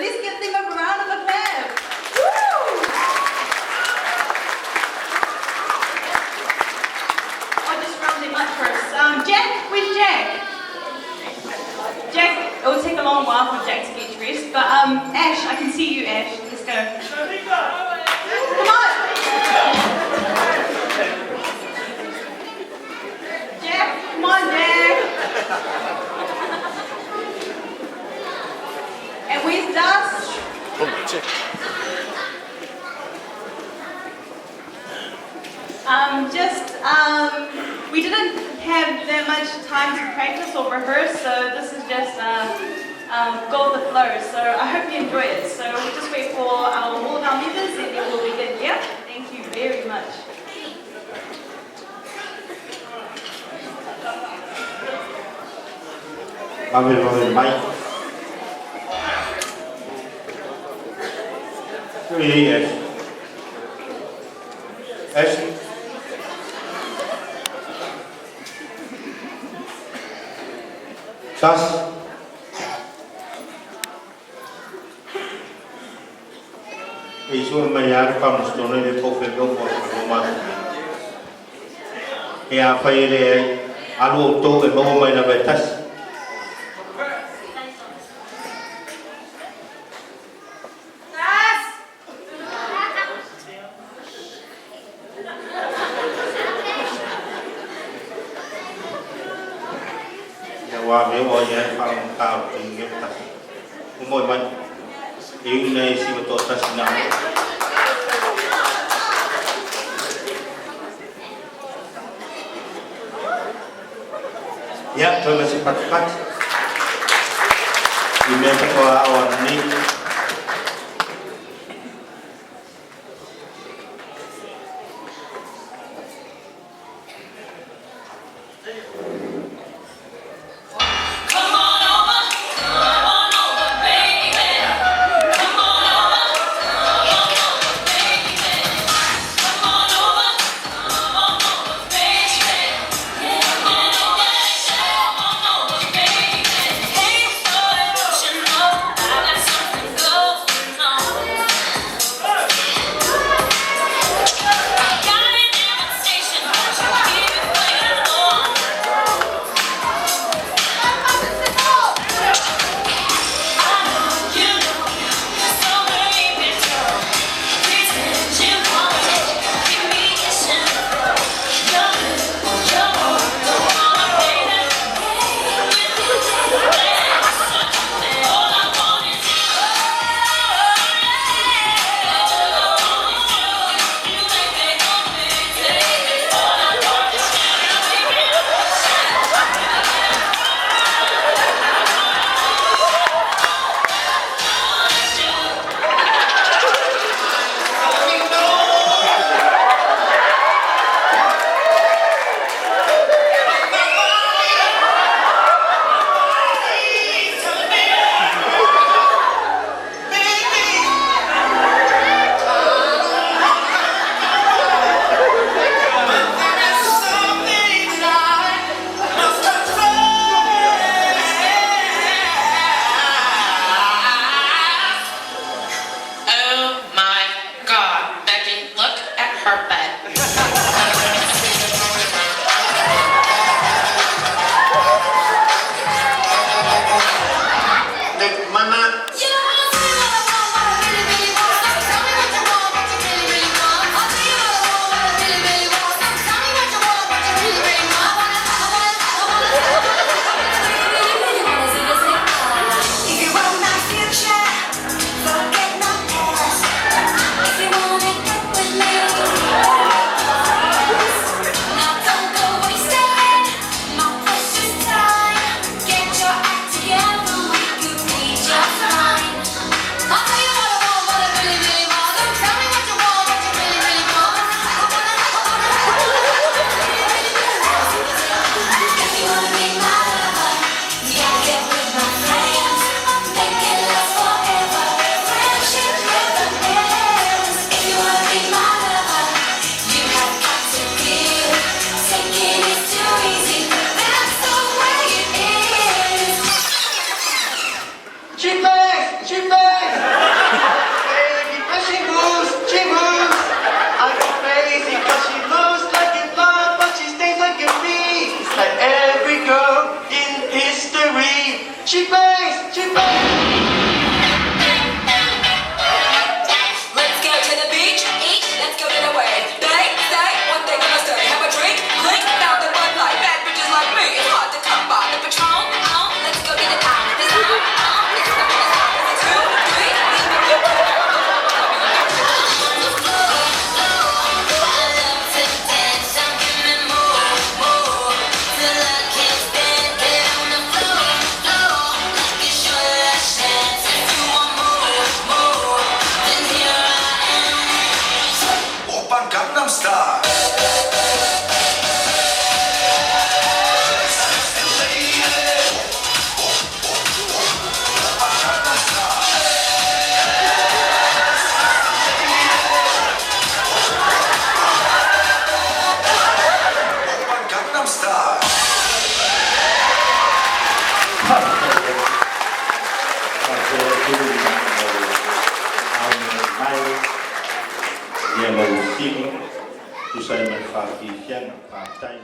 let's give them a round of applause. Woo! I'll just round them up first. Jack, where's Jack? Jack, it will take a long while for Jack to get dressed, but Ash, I can see you, Ash. Let's go. Come on! Jack, come on, Jack. And where's Dust? We didn't have that much time to practice or rehearse, so this is just go with the flow. So I hope you enjoy it. So we'll just wait for all of our members and then we'll begin. Yeah? Thank you very much. Mike. Yes. Ashley. Sas. Isu mayar kamu stone le profil do por rumah. Ya file alu to ke bawa mai na betas. Và nếu mọi người không tạo tình nghiệp thật ngồi mạnh yêu này si betul tas senang ya terima kasih cepat-cepat ini ketua awal ini Get your act together, we could be just fine. Let's go to the beach, eat, let's go get away. They say what they gonna say. Have a drink, clink, found the Bud Light. Bad bitches like me, it's hard to come by. The Patron, let's go get it out. This it's something that's hot. Is it 2, 3, leave it you. Oppan Gangnam Style. Oppan Gangnam Style. Dia mau sing, usai menfaki siang, partai